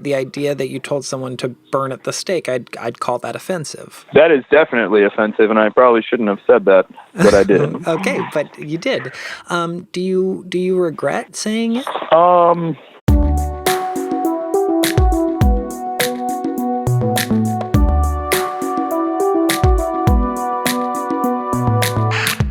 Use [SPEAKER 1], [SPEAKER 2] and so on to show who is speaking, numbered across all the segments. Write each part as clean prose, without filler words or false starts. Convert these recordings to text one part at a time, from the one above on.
[SPEAKER 1] the idea that you told someone to burn at the stake, I'd call that offensive.
[SPEAKER 2] That is definitely offensive, and I probably shouldn't have said that, but I did.
[SPEAKER 1] Okay, but you did. Do you regret saying it?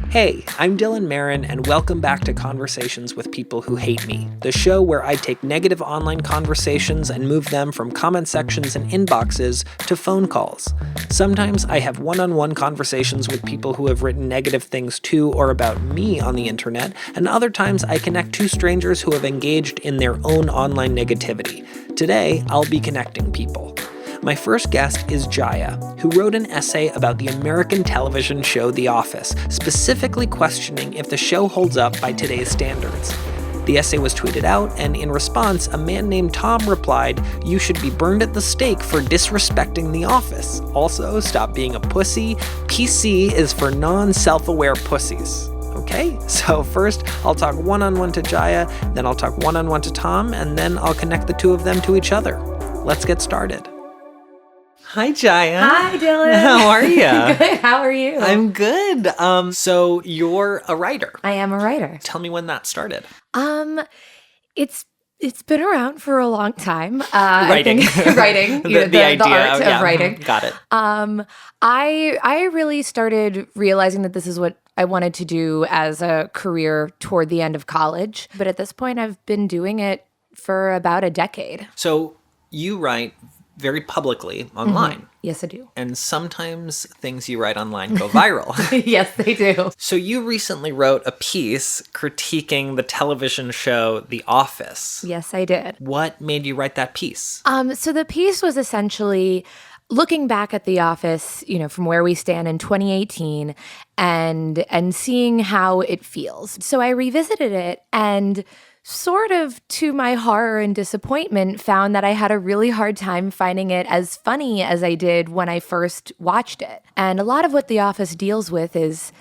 [SPEAKER 1] Hey, I'm Dylan Marron, and welcome back to Conversations with People Who Hate Me, the show where I take negative online conversations and move them from comment sections and inboxes to phone calls. Sometimes I have one-on-one conversations with people who have written negative things to or about me on the internet, and other times I connect two strangers who have engaged in their own online negativity. Today, I'll be connecting people. My first guest is Jaya, who wrote an essay about the American television show The Office, specifically questioning if the show holds up by today's standards. The essay was tweeted out, and in response, a man named Tom replied, "You should be burned at the stake for disrespecting The Office. Also, stop being a pussy. PC is for non-self-aware pussies." Okay, so first I'll talk one-on-one to Jaya, then I'll talk one-on-one to Tom, and then I'll connect the two of them to each other. Let's get started. Hi, Jaya.
[SPEAKER 3] Hi, Dylan.
[SPEAKER 1] How are you?
[SPEAKER 3] Good. How are you?
[SPEAKER 1] I'm good. So you're a writer.
[SPEAKER 3] I am a writer.
[SPEAKER 1] Tell me when that started.
[SPEAKER 3] It's been around for a long time.
[SPEAKER 1] Writing.
[SPEAKER 3] I think, writing.
[SPEAKER 1] the idea,
[SPEAKER 3] art of writing.
[SPEAKER 1] Got it.
[SPEAKER 3] I really started realizing that this is what I wanted to do as a career toward the end of college. But at this point, I've been doing it for about a decade.
[SPEAKER 1] So you write very publicly online.
[SPEAKER 3] Mm-hmm. Yes, I do.
[SPEAKER 1] And sometimes things you write online go viral.
[SPEAKER 3] Yes, they do.
[SPEAKER 1] So you recently wrote a piece critiquing the television show The Office.
[SPEAKER 3] Yes, I did.
[SPEAKER 1] What made you write that piece?
[SPEAKER 3] So the piece was essentially looking back at The Office, from where we stand in 2018 and seeing how it feels. So I revisited it and sort of to my horror and disappointment, found that I had a really hard time finding it as funny as I did when I first watched it. And a lot of what The Office deals with is,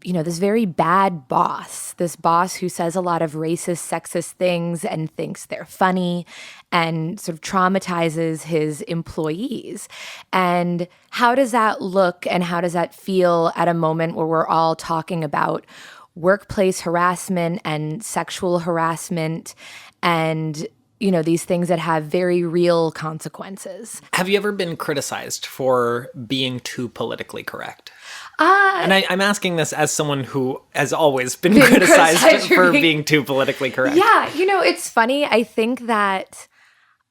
[SPEAKER 3] this very bad boss, this boss who says a lot of racist, sexist things and thinks they're funny and sort of traumatizes his employees. And how does that look and how does that feel at a moment where we're all talking about workplace harassment and sexual harassment and, these things that have very real consequences.
[SPEAKER 1] Have you ever been criticized for being too politically correct? And I'm asking this as someone who has always been criticized for being too politically correct.
[SPEAKER 3] Yeah, it's funny. I think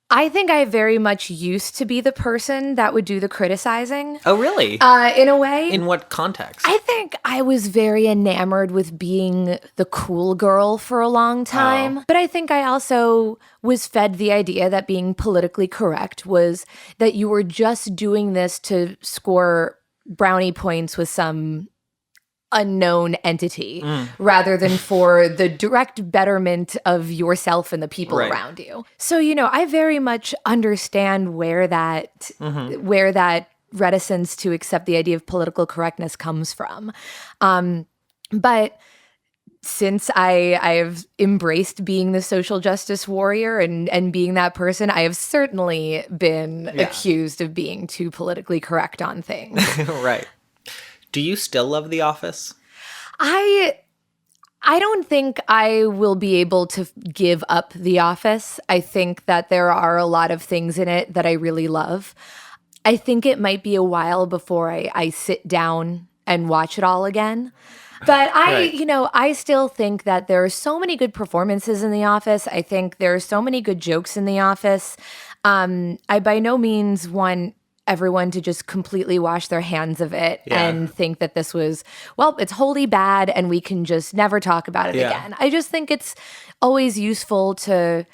[SPEAKER 3] I very much used to be the person that would do the criticizing.
[SPEAKER 1] Oh, really?
[SPEAKER 3] In a way.
[SPEAKER 1] In what context?
[SPEAKER 3] I think I was very enamored with being the cool girl for a long time. Oh. But I think I also was fed the idea that being politically correct was that you were just doing this to score brownie points with some unknown entity rather than for the direct betterment of yourself and the people around you. So, I very much understand where that reticence to accept the idea of political correctness comes from. But since I have embraced being the social justice warrior and being that person, I have certainly been accused of being too politically correct on things.
[SPEAKER 1] Right. Do you still love The Office?
[SPEAKER 3] I don't think I will be able to give up The Office. I think that there are a lot of things in it that I really love. I think it might be a while before I sit down and watch it all again. But I still think that there are so many good performances in The Office. I think there are so many good jokes in The Office. I by no means want everyone to just completely wash their hands of it and think that this was, it's wholly bad and we can just never talk about it again. I just think it's always useful to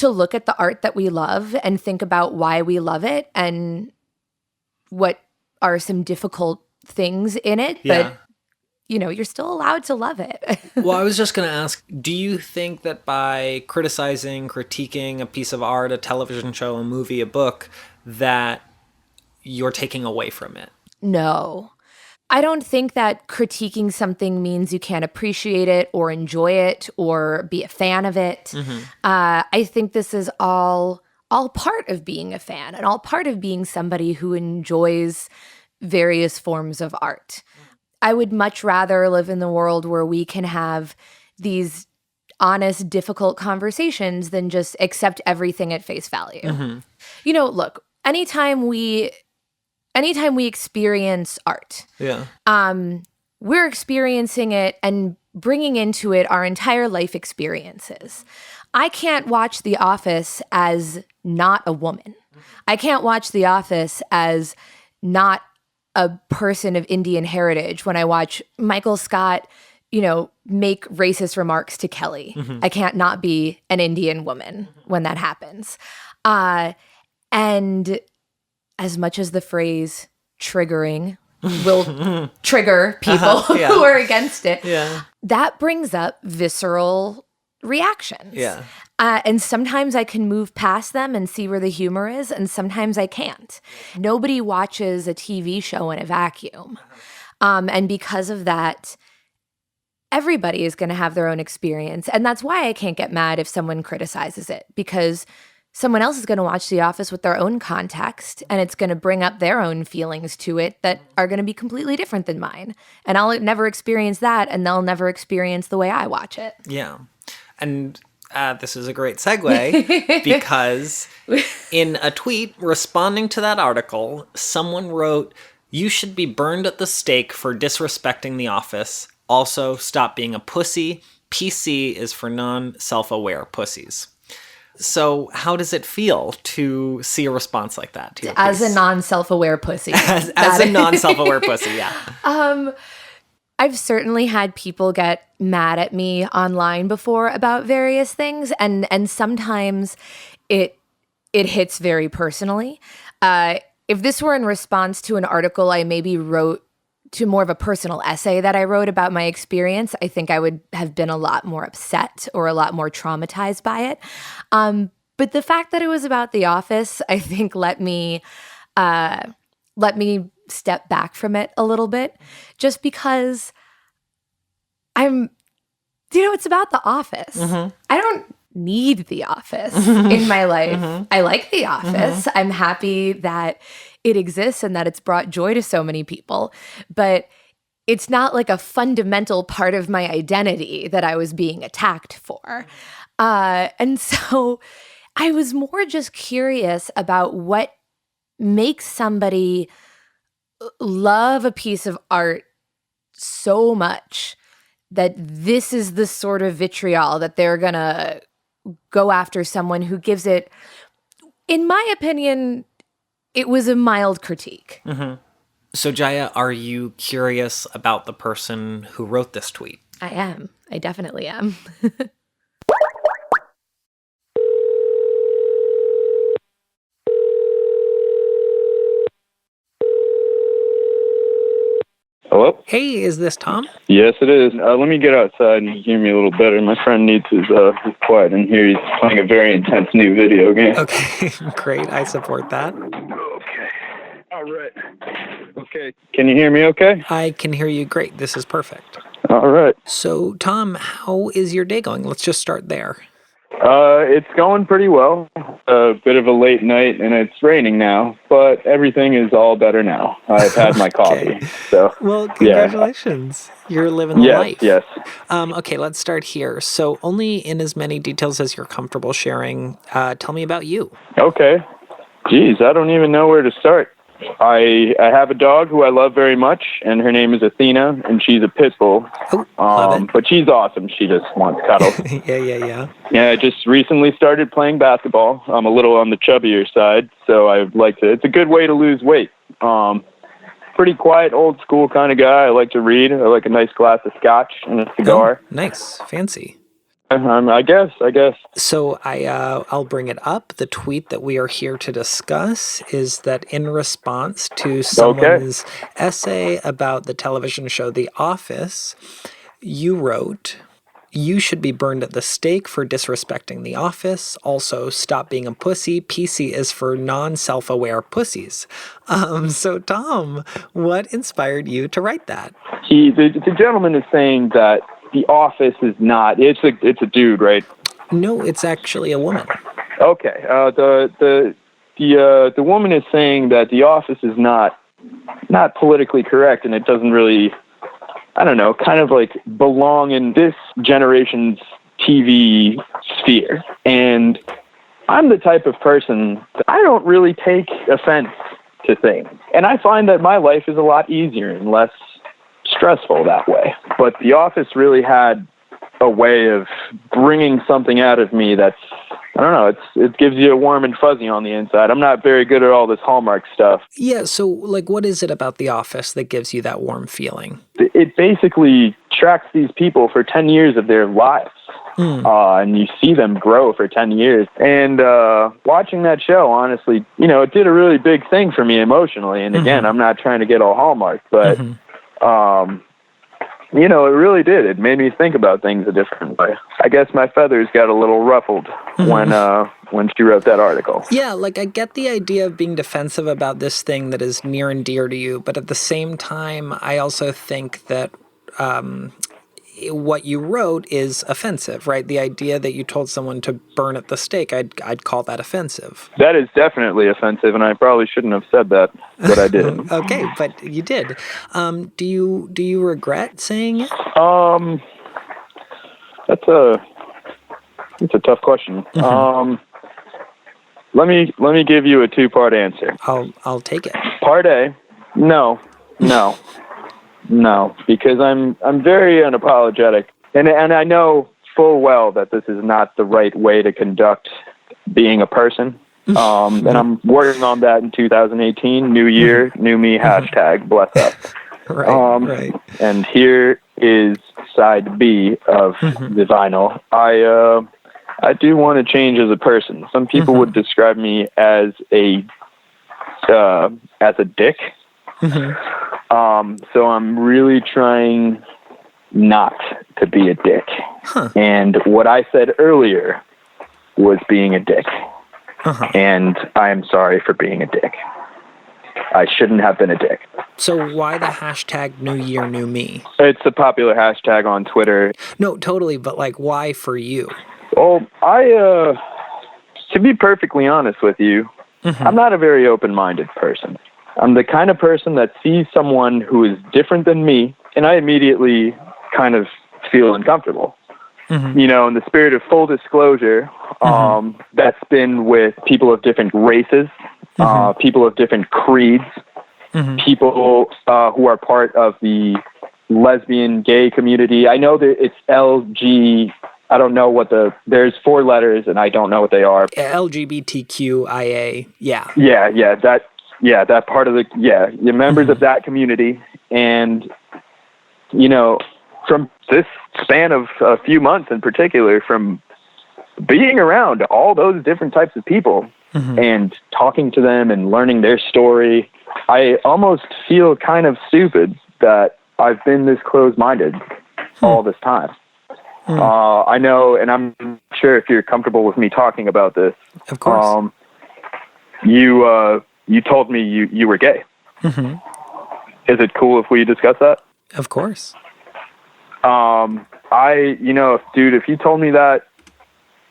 [SPEAKER 3] look at the art that we love and think about why we love it and what are some difficult things in it. But, you're still allowed to love it.
[SPEAKER 1] Well, I was just going to ask, do you think that by critiquing a piece of art, a television show, a movie, a book, that you're taking away from it?
[SPEAKER 3] No. I don't think that critiquing something means you can't appreciate it or enjoy it or be a fan of it. Mm-hmm. I think this is all all part of being a fan and all part of being somebody who enjoys various forms of art. I would much rather live in the world where we can have these honest, difficult conversations than just accept everything at face value.
[SPEAKER 1] Mm-hmm.
[SPEAKER 3] Look, anytime we experience art, we're experiencing it and bringing into it our entire life experiences. I can't watch The Office as not a woman. I can't watch The Office as not a person of Indian heritage when I watch Michael Scott, make racist remarks to Kelly. Mm-hmm. I can't not be an Indian woman when that happens. And as much as the phrase triggering will trigger people who are against it, that brings up visceral reactions. Yeah. And sometimes I can move past them and see where the humor is, and sometimes I can't. Nobody watches a TV show in a vacuum. And because of that, everybody is going to have their own experience. And that's why I can't get mad if someone criticizes it, because someone else is going to watch The Office with their own context, and it's going to bring up their own feelings to it that are going to be completely different than mine. And I'll never experience that, and they'll never experience the way I watch it.
[SPEAKER 1] Yeah. And this is a great segue because in a tweet responding to that article, someone wrote, "You should be burned at the stake for disrespecting The Office. Also, stop being a pussy. PC is for non-self-aware pussies." So how does it feel to see a response like that to your
[SPEAKER 3] As
[SPEAKER 1] piece?
[SPEAKER 3] a non-self-aware pussy.
[SPEAKER 1] As a non-self-aware pussy, yeah.
[SPEAKER 3] I've certainly had people get mad at me online before about various things, and sometimes it hits very personally. If this were in response to an article I maybe wrote, to more of a personal essay that I wrote about my experience, I think I would have been a lot more upset or a lot more traumatized by it. But the fact that it was about The Office, I think let me step back from it a little bit, just because it's about The Office. Mm-hmm. I don't need The Office in my life. Mm-hmm. I like The Office. Mm-hmm. I'm happy that it exists and that it's brought joy to so many people, but it's not like a fundamental part of my identity that I was being attacked for. And so I was more just curious about what makes somebody love a piece of art so much that this is the sort of vitriol that they're gonna go after someone who gives it, in my opinion, it was a mild critique.
[SPEAKER 1] Mm-hmm. So, Jaya, are you curious about the person who wrote this tweet?
[SPEAKER 3] I am. I definitely am.
[SPEAKER 2] Hello?
[SPEAKER 1] Hey, is this Tom?
[SPEAKER 2] Yes, it is. Let me get outside and hear me a little better. My friend needs his quiet in here. He's playing a very intense new video game.
[SPEAKER 1] Okay, great. I support that.
[SPEAKER 2] Okay. All right. Okay. Can you hear me okay?
[SPEAKER 1] I can hear you great. This is perfect.
[SPEAKER 2] All right.
[SPEAKER 1] So, Tom, how is your day going? Let's just start there.
[SPEAKER 2] It's going pretty well. A bit of a late night, and it's raining now, but everything is all better now. I've had my coffee. So,
[SPEAKER 1] well, congratulations. Yeah. You're living the life.
[SPEAKER 2] Yes.
[SPEAKER 1] Okay, let's start here. So, only in as many details as you're comfortable sharing, tell me about you.
[SPEAKER 2] Okay. Geez, I don't even know where to start. I have a dog who I love very much, and her name is Athena, and she's a pit bull.
[SPEAKER 1] Oh, love it.
[SPEAKER 2] But she's awesome. She just wants cuddles.
[SPEAKER 1] Yeah.
[SPEAKER 2] Yeah, I just recently started playing basketball. I'm a little on the chubbier side, so I'd like to. It's a good way to lose weight. Pretty quiet, old school kind of guy. I like to read. I like a nice glass of scotch and a cigar.
[SPEAKER 1] Oh, nice, fancy.
[SPEAKER 2] I guess.
[SPEAKER 1] So I'll bring it up. The tweet that we are here to discuss is that in response to someone's essay about the television show The Office, you wrote, "You should be burned at the stake for disrespecting The Office. Also, stop being a pussy. PC is for non-self-aware pussies." So, Tom, what inspired you to write that?
[SPEAKER 2] The gentleman is saying that The Office is not. It's a dude, right?
[SPEAKER 1] No, it's actually a woman.
[SPEAKER 2] Okay. The woman is saying that The Office is not politically correct, and it doesn't really, I don't know, kind of like belong in this generation's TV sphere. And I'm the type of person that I don't really take offense to things. And I find that my life is a lot easier and less stressful that way. But The Office really had a way of bringing something out of me that's, I don't know, it gives you a warm and fuzzy on the inside. I'm not very good at all this Hallmark stuff.
[SPEAKER 1] Yeah, so like what is it about The Office that gives you that warm feeling?
[SPEAKER 2] It basically tracks these people for 10 years of their lives. And you see them grow for 10 years. And watching that show, honestly, it did a really big thing for me emotionally. And again, I'm not trying to get all Hallmark, but, it really did. It made me think about things a different way. I guess my feathers got a little ruffled when she wrote that article.
[SPEAKER 1] Yeah, like I get the idea of being defensive about this thing that is near and dear to you, but at the same time, I also think that what you wrote is offensive, right? The idea that you told someone to burn at the stake, I'd call that offensive.
[SPEAKER 2] That is definitely offensive, and I probably shouldn't have said that, but I did.
[SPEAKER 1] Okay, but you did. Do you regret saying it?
[SPEAKER 2] That's a tough question. Let me give you a two-part answer.
[SPEAKER 1] I'll take it.
[SPEAKER 2] Part A, no, because I'm very unapologetic, and I know full well that this is not the right way to conduct being a person. And I'm working on that in 2018. New year, new me. # bless up.
[SPEAKER 1] Right.
[SPEAKER 2] And here is side B of the vinyl. I do want to change as a person. Some people would describe me as a dick. So I'm really trying not to be a dick. And what I said earlier was being a dick. And I am sorry for being a dick. I shouldn't have been a dick.
[SPEAKER 1] So why the hashtag New Year, New Me?
[SPEAKER 2] It's a popular hashtag on Twitter.
[SPEAKER 1] No, totally, but like why for you?
[SPEAKER 2] Well, to be perfectly honest with you, I'm not a very open-minded person. I'm the kind of person that sees someone who is different than me, and I immediately kind of feel uncomfortable. In the spirit of full disclosure, that's been with people of different races, people of different creeds, people who are part of the lesbian, gay community. I know that it's LG. I don't know there's 4 letters, and I don't know what they are.
[SPEAKER 1] LGBTQIA. Yeah.
[SPEAKER 2] That part of the members of that community. And, from this span of a few months in particular, from being around all those different types of people and talking to them and learning their story, I almost feel kind of stupid that I've been this closed-minded all this time. I know, and I'm sure if you're comfortable with me talking about this,
[SPEAKER 1] of course.
[SPEAKER 2] You told me you were gay. Is it cool if we discuss that?
[SPEAKER 1] Of course.
[SPEAKER 2] If you told me that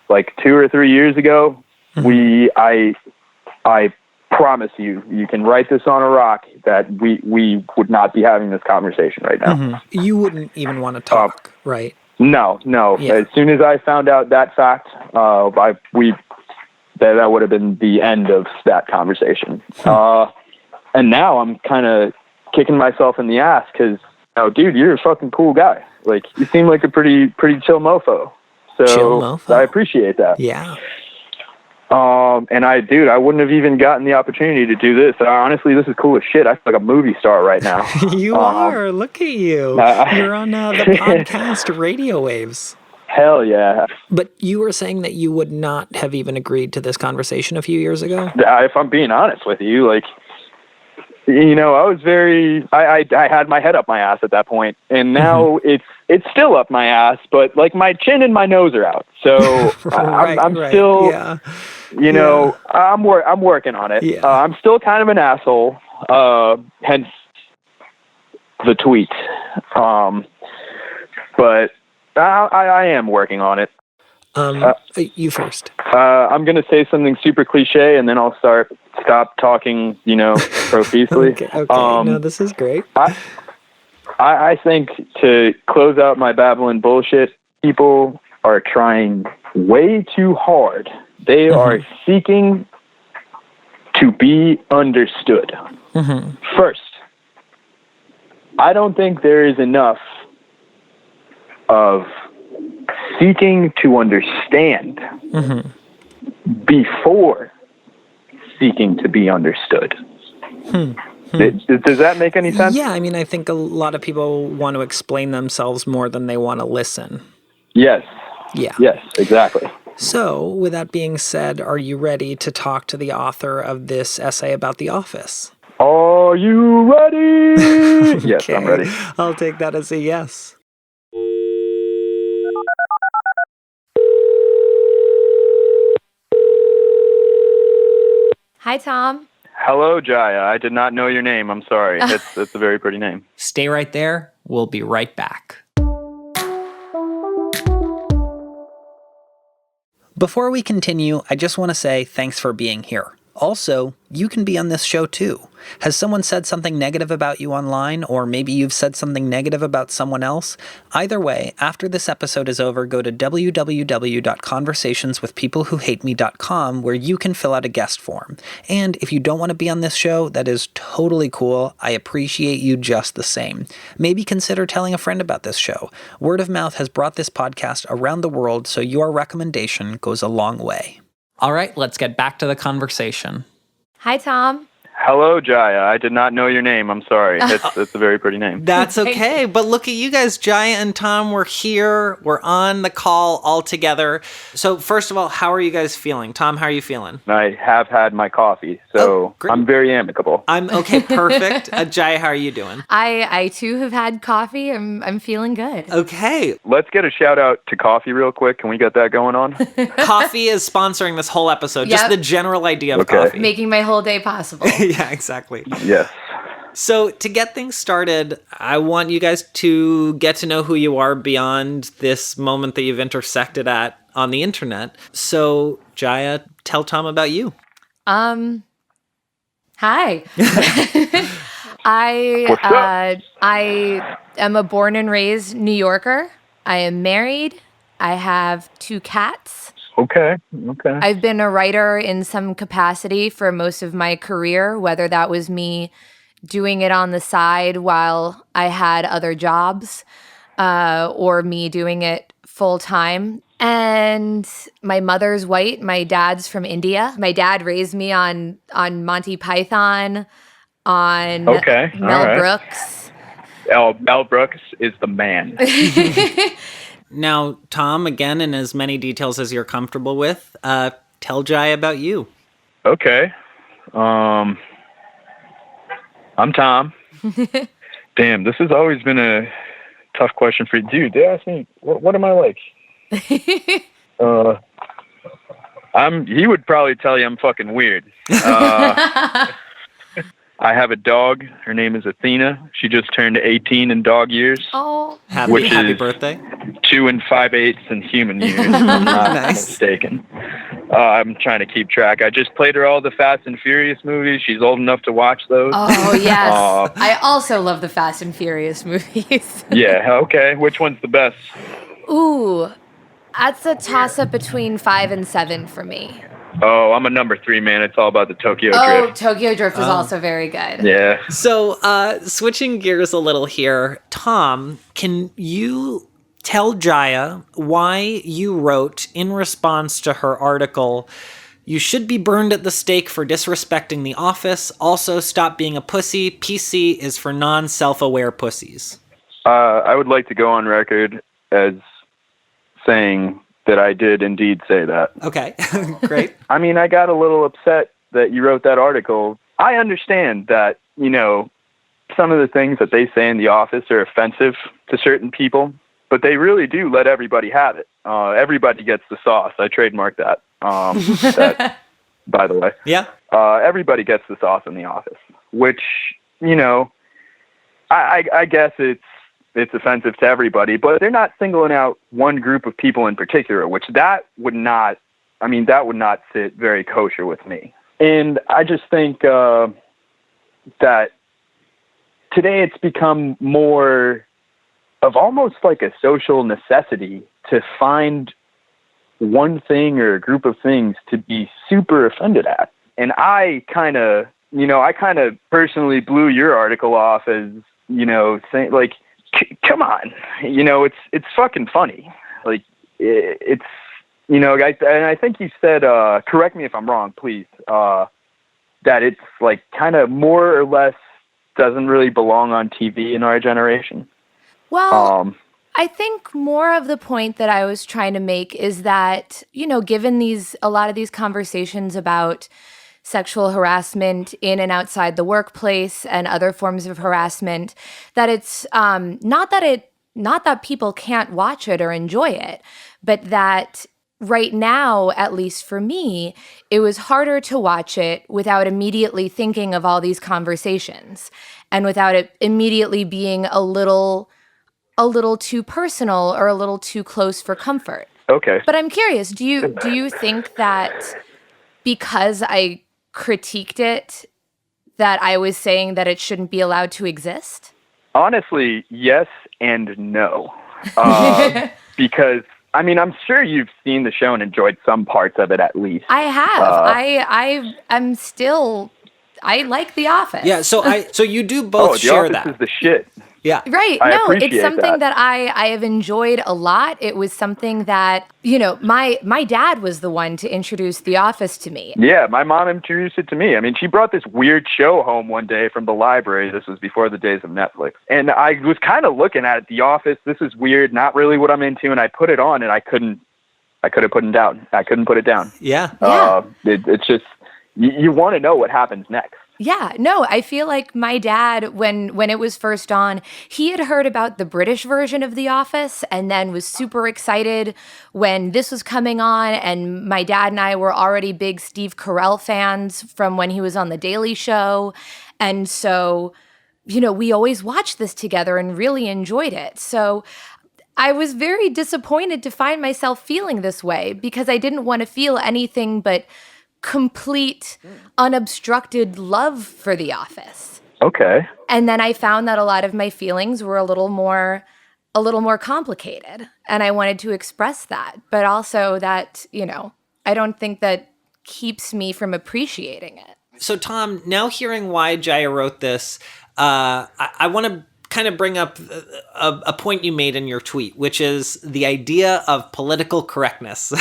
[SPEAKER 2] like 2 or 3 years ago, I promise you can write this on a rock that we would not be having this conversation right now.
[SPEAKER 1] You wouldn't even want to talk, right?
[SPEAKER 2] No. Yeah. As soon as I found out that fact, that would have been the end of that conversation. And now I'm kind of kicking myself in the ass because, dude, you're a fucking cool guy. Like, you seem like a pretty chill mofo. So
[SPEAKER 1] chill mofo.
[SPEAKER 2] I appreciate that.
[SPEAKER 1] Yeah.
[SPEAKER 2] And I wouldn't have even gotten the opportunity to do this. Honestly, this is cool as shit. I feel like a movie star right now.
[SPEAKER 1] You are. Look at you. You're on the podcast radio waves.
[SPEAKER 2] Hell yeah.
[SPEAKER 1] But you were saying that you would not have even agreed to this conversation a few years ago?
[SPEAKER 2] If I'm being honest with you, like, I was I had my head up my ass at that point, and now it's still up my ass, but like my chin and my nose are out. So I'm still, I'm working on it.
[SPEAKER 1] Yeah.
[SPEAKER 2] I'm still kind of an asshole, hence the tweet. But I am working on it.
[SPEAKER 1] You first.
[SPEAKER 2] I'm going to say something super cliche, and then I'll stop talking, profusely.
[SPEAKER 1] Okay. No, this is great.
[SPEAKER 2] I think to close out my babbling bullshit, people are trying way too hard. They are seeking to be understood. First, I don't think there is enough of seeking to understand before seeking to be understood. Does that make any sense?
[SPEAKER 1] Yeah, I mean, I think a lot of people want to explain themselves more than they want to listen.
[SPEAKER 2] Yes.
[SPEAKER 1] Yeah.
[SPEAKER 2] Yes, exactly.
[SPEAKER 1] So, with that being said, are you ready to talk to the author of this essay about The Office?
[SPEAKER 2] Are you ready? Yes, I'm ready.
[SPEAKER 1] I'll take that as a yes.
[SPEAKER 3] Hi, Tom.
[SPEAKER 2] Hello, Jaya. I did not know your name. I'm sorry. It's a very pretty name.
[SPEAKER 1] Stay right there. We'll be right back. Before we continue, I just want to say thanks for being here. Also, you can be on this show too. Has someone said something negative about you online, or maybe you've said something negative about someone else? Either way, after this episode is over, go to www.conversationswithpeoplewhohateme.com where you can fill out a guest form. And if you don't want to be on this show, that is totally cool. I appreciate you just the same. Maybe consider telling a friend about this show. Word of mouth has brought this podcast around the world, so your recommendation goes a long way. All right, let's get back to the conversation.
[SPEAKER 3] Hi, Tom.
[SPEAKER 2] Hello, Jaya. I did not know your name. I'm sorry. It's a very pretty name.
[SPEAKER 1] That's okay. But look at you guys, Jaya and Tom. We're here. We're on the call all together. So first of all, how are you guys feeling? Tom, how are you feeling?
[SPEAKER 2] I have had my coffee, so I'm very amicable.
[SPEAKER 1] I'm okay. Perfect. Jaya, how are you doing?
[SPEAKER 3] I too have had coffee. I'm feeling good.
[SPEAKER 1] Okay.
[SPEAKER 2] Let's get a shout out to coffee real quick. Can we get that going on?
[SPEAKER 1] Coffee is sponsoring this whole episode. Just the general idea of coffee.
[SPEAKER 3] Making my whole day possible.
[SPEAKER 1] Yeah, exactly.
[SPEAKER 2] Yes.
[SPEAKER 1] So to get things started, I want you guys to get to know who you are beyond this moment that you've intersected at on the internet. So Jaya, tell Tom about you.
[SPEAKER 3] Hi. I am a born and raised New Yorker. I am married. I have 2 cats.
[SPEAKER 2] Okay.
[SPEAKER 3] I've been a writer in some capacity for most of my career, whether that was me doing it on the side while I had other jobs, or me doing it full time. And my mother's white. My dad's from India. My dad raised me on Monty Python, on Mel Brooks.
[SPEAKER 2] Mel Brooks is the man.
[SPEAKER 1] Now, Tom, again, in as many details as you're comfortable with, tell Jaya about you.
[SPEAKER 2] Okay. I'm Tom. Damn, this has always been a tough question for you. Dude, they asked me, what am I like? He would probably tell you I'm fucking weird. I have a dog. Her name is Athena. She just turned 18 in dog years.
[SPEAKER 3] Oh,
[SPEAKER 1] happy birthday.
[SPEAKER 2] 2 5/8 in human years, if I'm not mistaken. I'm trying to keep track. I just played her all the Fast and Furious movies. She's old enough to watch those.
[SPEAKER 3] Oh, yes. I also love the Fast and Furious movies.
[SPEAKER 2] Yeah, okay. Which one's the best?
[SPEAKER 3] Ooh, that's a toss-up between 5 and 7 for me.
[SPEAKER 2] Oh, I'm a number 3, man. It's all about the Tokyo Drift.
[SPEAKER 3] Oh, Tokyo Drift is also very good.
[SPEAKER 2] Yeah.
[SPEAKER 1] So, switching gears a little here, Tom, can you tell Jaya why you wrote in response to her article, "You should be burned at the stake for disrespecting the office. Also, stop being a pussy. PC is for non-self-aware pussies."
[SPEAKER 2] I would like to go on record as saying that I did indeed say that.
[SPEAKER 1] Okay, great.
[SPEAKER 2] I mean, I got a little upset that you wrote that article. I understand that, some of the things that they say in the office are offensive to certain people, but they really do let everybody have it. Everybody gets the sauce. I trademarked that. That, by the way.
[SPEAKER 1] Yeah.
[SPEAKER 2] Everybody gets the sauce in the office, which, I guess it's it's offensive to everybody, but they're not singling out one group of people in particular, which that would not sit very kosher with me. And I just think that today it's become more of almost like a social necessity to find one thing or a group of things to be super offended at. And I kind of personally blew your article off as, saying like, come on, it's fucking funny. Like it's, guys, and I think you said, correct me if I'm wrong, please, that it's like kind of more or less doesn't really belong on TV in our generation.
[SPEAKER 3] Well, I think more of the point that I was trying to make is that, given a lot of these conversations about sexual harassment in and outside the workplace and other forms of harassment, that it's not that people can't watch it or enjoy it, but that right now, at least for me, it was harder to watch it without immediately thinking of all these conversations and without it immediately being a little too personal or a little too close for comfort.
[SPEAKER 2] Okay.
[SPEAKER 3] But I'm curious, do you think that because I critiqued it, that I was saying that it shouldn't be allowed to exist?
[SPEAKER 2] Honestly, yes and no. Because, I'm sure you've seen the show and enjoyed some parts of it at least.
[SPEAKER 3] I have. I like The Office.
[SPEAKER 1] Yeah, so you do both share that.
[SPEAKER 2] The Office is the shit.
[SPEAKER 1] Yeah.
[SPEAKER 3] Right. No, it's something that I have enjoyed a lot. It was something that, my dad was the one to introduce The Office to me.
[SPEAKER 2] Yeah, my mom introduced it to me. She brought this weird show home one day from the library. This was before the days of Netflix. And I was kind of looking at it, The Office. This is weird, not really what I'm into. And I put it on and I couldn't put it down. I couldn't put it down.
[SPEAKER 1] Yeah.
[SPEAKER 2] It's just, you want to know what happens next.
[SPEAKER 3] Yeah, no, I feel like my dad, when it was first on, he had heard about the British version of The Office and then was super excited when this was coming on. And my dad and I were already big Steve Carell fans from when he was on The Daily Show. And so, we always watched this together and really enjoyed it. So I was very disappointed to find myself feeling this way because I didn't want to feel anything but complete, unobstructed love for The Office.
[SPEAKER 2] Okay.
[SPEAKER 3] And then I found that a lot of my feelings were a little more complicated, and I wanted to express that, but also that, I don't think that keeps me from appreciating it.
[SPEAKER 1] So Tom, now hearing why Jaya wrote this, I want to kind of bring up a point you made in your tweet, which is the idea of political correctness.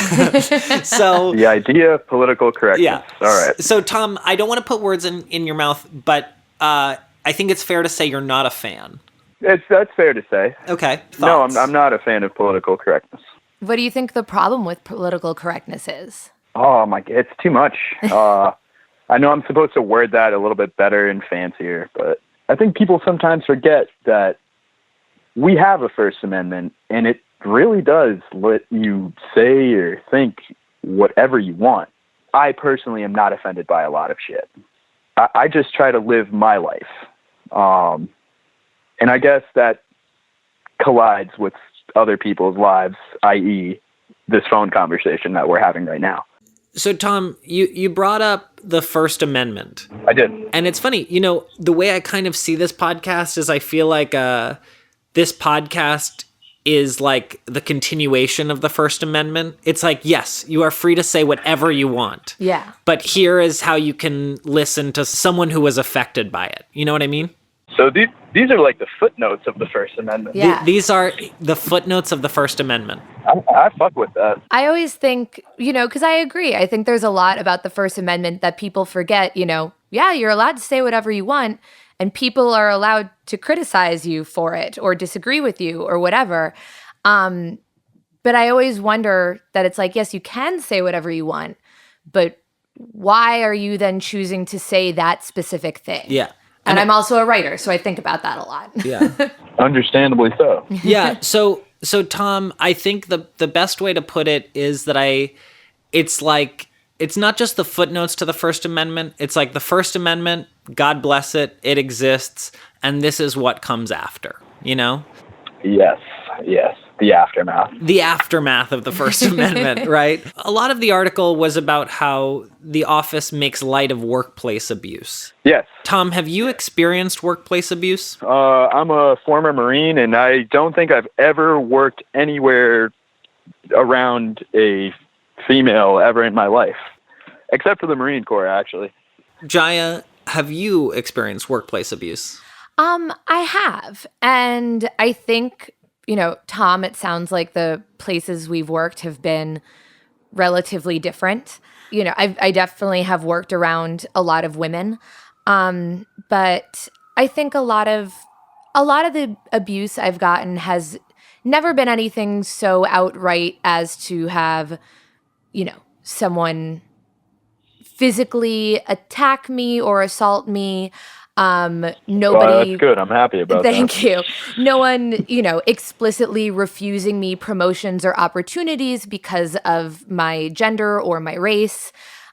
[SPEAKER 1] So
[SPEAKER 2] the idea of political correctness.
[SPEAKER 1] Yeah.
[SPEAKER 2] All right.
[SPEAKER 1] So Tom, I don't want to put words in your mouth, but I think it's fair to say you're not a fan.
[SPEAKER 2] That's fair to say.
[SPEAKER 1] Okay.
[SPEAKER 2] Thoughts? No, I'm not a fan of political correctness.
[SPEAKER 3] What do you think the problem with political correctness is?
[SPEAKER 2] Oh my, it's too much. I know I'm supposed to word that a little bit better and fancier, but I think people sometimes forget that we have a First Amendment, and it really does let you say or think whatever you want. I personally am not offended by a lot of shit. I just try to live my life. And I guess that collides with other people's lives, i.e. this phone conversation that we're having right now.
[SPEAKER 1] So, Tom, you brought up the First Amendment.
[SPEAKER 2] I did.
[SPEAKER 1] And it's funny, the way I kind of see this podcast is I feel like this podcast is like the continuation of the First Amendment. It's like, yes, you are free to say whatever you want.
[SPEAKER 3] Yeah.
[SPEAKER 1] But here is how you can listen to someone who was affected by it. You know what I mean?
[SPEAKER 2] So these are like the footnotes of the First Amendment.
[SPEAKER 3] Yeah.
[SPEAKER 1] These are the footnotes of the First Amendment.
[SPEAKER 2] I fuck with that.
[SPEAKER 3] I always think, because I agree. I think there's a lot about the First Amendment that people forget, yeah, you're allowed to say whatever you want, and people are allowed to criticize you for it or disagree with you or whatever. But I always wonder that it's like, yes, you can say whatever you want, but why are you then choosing to say that specific thing?
[SPEAKER 1] Yeah.
[SPEAKER 3] And I'm also a writer, so I think about that a lot.
[SPEAKER 1] Yeah.
[SPEAKER 2] Understandably so.
[SPEAKER 1] Yeah. So Tom, I think the best way to put it is that it's like, it's not just the footnotes to the First Amendment. It's like the First Amendment, God bless it, it exists, and this is what comes after,
[SPEAKER 2] Yes, yes, the aftermath.
[SPEAKER 1] The aftermath of the First Amendment, right? A lot of the article was about how the office makes light of workplace abuse.
[SPEAKER 2] Yes.
[SPEAKER 1] Tom, have you experienced workplace abuse?
[SPEAKER 2] I'm a former Marine, and I don't think I've ever worked anywhere around a female ever in my life, except for the Marine Corps, actually.
[SPEAKER 1] Jaya, have you experienced workplace abuse?
[SPEAKER 3] I have. And I think, Tom, it sounds like the places we've worked have been relatively different. I definitely have worked around a lot of women. But I think a lot of the abuse I've gotten has never been anything so outright as to have, someone physically attack me or assault me. Nobody.
[SPEAKER 2] Well, that's good. I'm happy about that.
[SPEAKER 3] Thank you. No one, explicitly refusing me promotions or opportunities because of my gender or my race.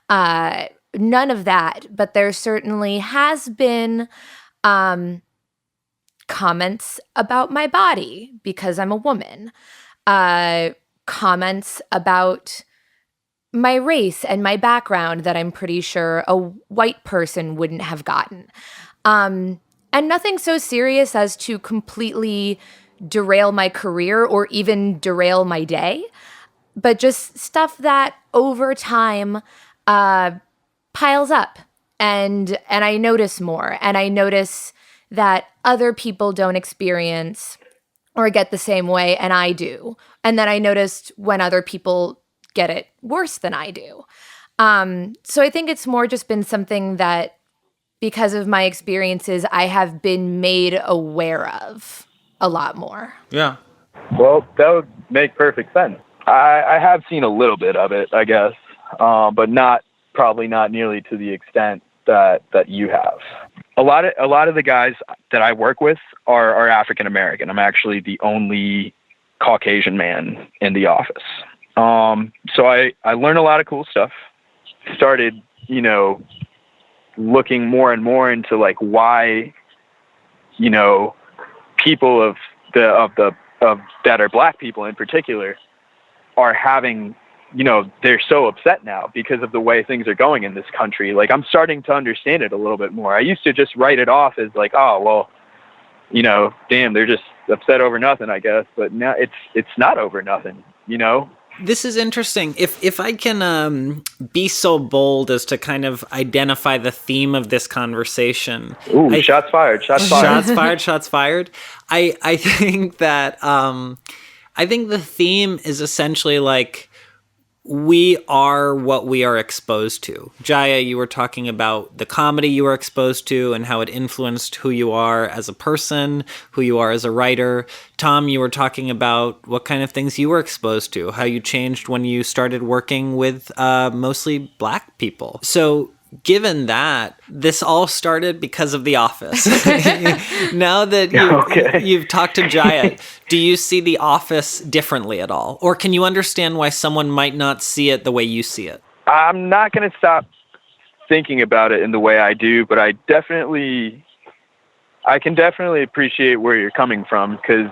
[SPEAKER 3] None of that. But there certainly has been comments about my body because I'm a woman. Comments about my race and my background that I'm pretty sure a white person wouldn't have gotten. And nothing so serious as to completely derail my career or even derail my day, but just stuff that over time piles up. And I notice more. And I notice that other people don't experience or get the same way, and I do. And then I noticed when other people get it worse than I do. So I think it's more just been something that, because of my experiences, I have been made aware of a lot more.
[SPEAKER 1] Yeah.
[SPEAKER 2] Well, that would make perfect sense. I have seen a little bit of it, I guess, but probably not nearly to the extent that you have. A lot of the guys that I work with are African American. I'm actually the only Caucasian man in the office. So I learned a lot of cool stuff. Started, looking more and more into like why, people of that are black people in particular are having, they're so upset now because of the way things are going in this country. Like, I'm starting to understand it a little bit more. I used to just write it off as like, oh, well, damn, they're just upset over nothing, I guess. But now it's not over nothing,
[SPEAKER 1] This is interesting. If I can be so bold as to kind of identify the theme of this conversation.
[SPEAKER 2] Ooh, shots fired. Shots fired.
[SPEAKER 1] Shots fired. I think that I think the theme is essentially like, we are what we are exposed to. Jaya, you were talking about the comedy you were exposed to and how it influenced who you are as a person, who you are as a writer. Tom, you were talking about what kind of things you were exposed to, how you changed when you started working with mostly black people. So given that, this all started because of The Office. Now that you've talked to Jaya, do you see The Office differently at all? Or can you understand why someone might not see it the way you see it?
[SPEAKER 2] I'm not going to stop thinking about it in the way I do, but I can definitely appreciate where you're coming from, because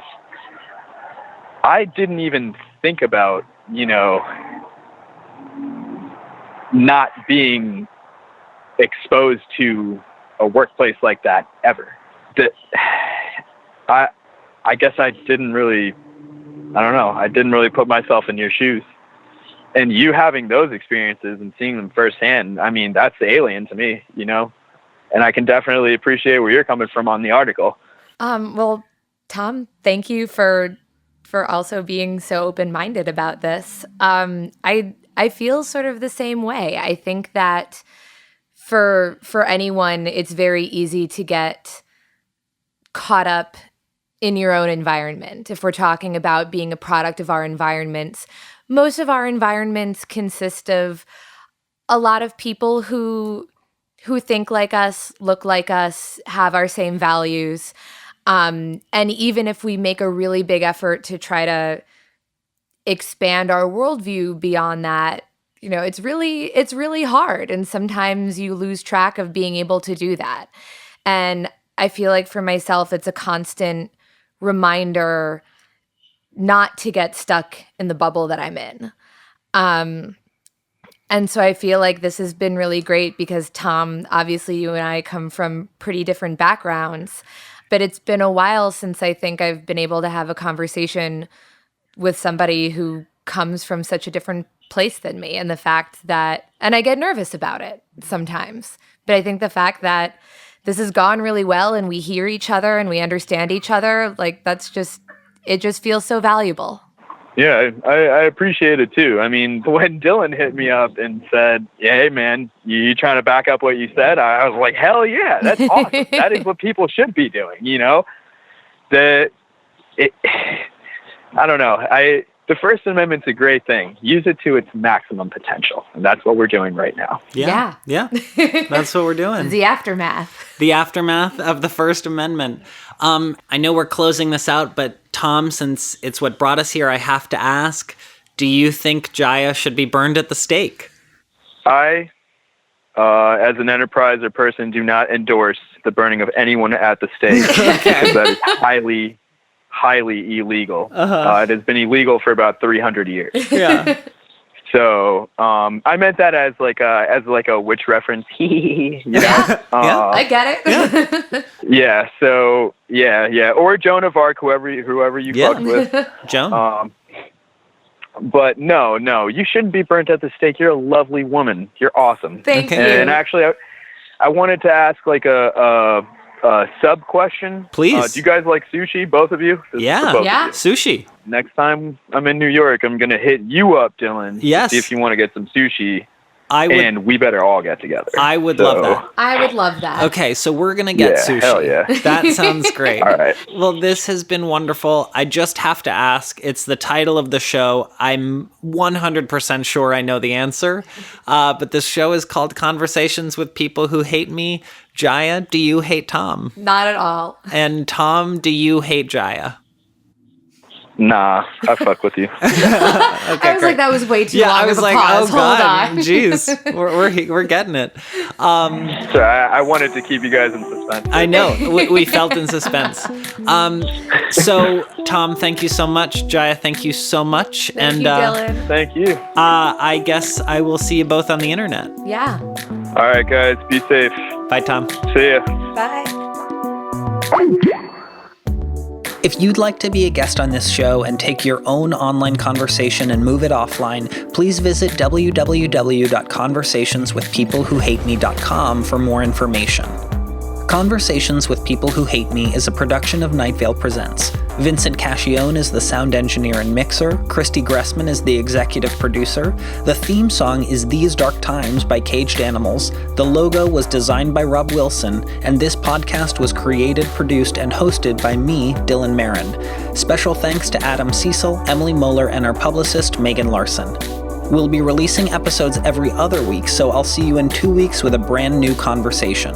[SPEAKER 2] I didn't even think about, not being exposed to a workplace like that ever. I guess I didn't really put myself in your shoes. And you having those experiences and seeing them firsthand, I mean, that's alien to me, and I can definitely appreciate where you're coming from on the article.
[SPEAKER 3] Well, Tom, thank you for also being so open-minded about this. I feel sort of the same way. I think that for anyone, it's very easy to get caught up in your own environment. If we're talking about being a product of our environments, most of our environments consist of a lot of people who think like us, look like us, have our same values. And even if we make a really big effort to try to expand our worldview beyond that, it's really hard. And sometimes you lose track of being able to do that. And I feel like for myself, it's a constant reminder not to get stuck in the bubble that I'm in. And so I feel like this has been really great because, Tom, obviously you and I come from pretty different backgrounds, but it's been a while since I think I've been able to have a conversation with somebody who comes from such a different place than me. And the fact that, and I get nervous about it sometimes, but I think the fact that this has gone really well and we hear each other and we understand each other, like it just feels so valuable.
[SPEAKER 2] Yeah, I appreciate it too. I mean, when Dylan hit me up and said, yeah, "Hey man, you trying to back up what you said?" I was like, "Hell yeah, that's awesome. That is what people should be doing." You know, I don't know. The First Amendment's a great thing. Use it to its maximum potential, and that's what we're doing right now.
[SPEAKER 1] Yeah. That's what we're doing.
[SPEAKER 3] The aftermath.
[SPEAKER 1] The aftermath of the First Amendment. I know we're closing this out, but Tom, since it's what brought us here, I have to ask, do you think Jaya should be burned at the stake?
[SPEAKER 2] I, as an enterpriser person, do not endorse the burning of anyone at the stake. Because that is highly, highly illegal. It has been illegal for about 300 years.
[SPEAKER 1] Yeah.
[SPEAKER 2] So I meant that as like a witch reference. You know?
[SPEAKER 3] Yeah. I get it.
[SPEAKER 2] Yeah. So yeah. Or Joan of Arc, whoever you fucked with.
[SPEAKER 1] Joan.
[SPEAKER 2] But no, you shouldn't be burnt at the stake. You're a lovely woman. You're awesome.
[SPEAKER 3] Thank you.
[SPEAKER 2] And actually, I wanted to ask like a sub question.
[SPEAKER 1] Please.
[SPEAKER 2] Do you guys like sushi, both of you?
[SPEAKER 1] Yeah. Sushi.
[SPEAKER 2] Next time I'm in New York, I'm going to hit you up, Dylan.
[SPEAKER 1] Yes.
[SPEAKER 2] See if you want to get some sushi.
[SPEAKER 1] And
[SPEAKER 2] we better all get together.
[SPEAKER 1] I would love that.
[SPEAKER 3] I would love that.
[SPEAKER 1] Okay, so we're going to get sushi.
[SPEAKER 2] Hell yeah.
[SPEAKER 1] That sounds great.
[SPEAKER 2] All right.
[SPEAKER 1] Well, this has been wonderful. I just have to ask, it's the title of the show. I'm 100% sure I know the answer. But this show is called Conversations with People Who Hate Me. Jaya, do you hate Tom?
[SPEAKER 3] Not at all.
[SPEAKER 1] And Tom, do you hate Jaya?
[SPEAKER 2] Nah, I fuck with you.
[SPEAKER 1] Okay,
[SPEAKER 3] I was like, that was way too long.
[SPEAKER 1] I was
[SPEAKER 3] of a
[SPEAKER 1] like,
[SPEAKER 3] pause.
[SPEAKER 1] oh god,
[SPEAKER 3] Hold on.
[SPEAKER 1] jeez, we're getting it.
[SPEAKER 2] So I wanted to keep you guys in suspense.
[SPEAKER 1] I know we felt in suspense. So Tom, thank you so much. Jaya, thank you so much.
[SPEAKER 3] Thank you, Dylan.
[SPEAKER 2] Thank you.
[SPEAKER 1] I guess I will see you both on the internet.
[SPEAKER 3] Yeah.
[SPEAKER 2] All right, guys, be safe.
[SPEAKER 1] Bye, Tom.
[SPEAKER 2] See ya.
[SPEAKER 3] Bye.
[SPEAKER 1] If you'd like to be a guest on this show and take your own online conversation and move it offline, please visit www.conversationswithpeoplewhohateme.com for more information. Conversations with People Who Hate Me is a production of Night Vale Presents. Vincent Cascione is the sound engineer and mixer. Christy Gressman is the executive producer. The theme song is These Dark Times by Caged Animals. The logo was designed by Rob Wilson, and this podcast was created, produced, and hosted by me, Dylan Marron. Special thanks to Adam Cecil, Emily Moeller, and our publicist, Megan Larson. We'll be releasing episodes every other week, so I'll see you in 2 weeks with a brand new conversation.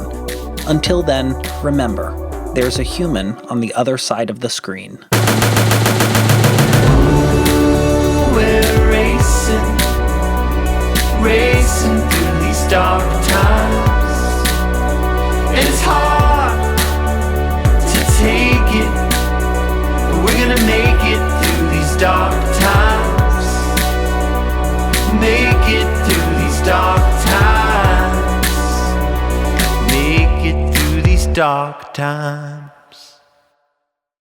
[SPEAKER 1] Until then, remember, there's a human on the other side of the screen.
[SPEAKER 4] We're racing through these dark times. And it's hard to take it, but we're gonna make it through these dark times. Make it through these dark times. Make it through these dark times.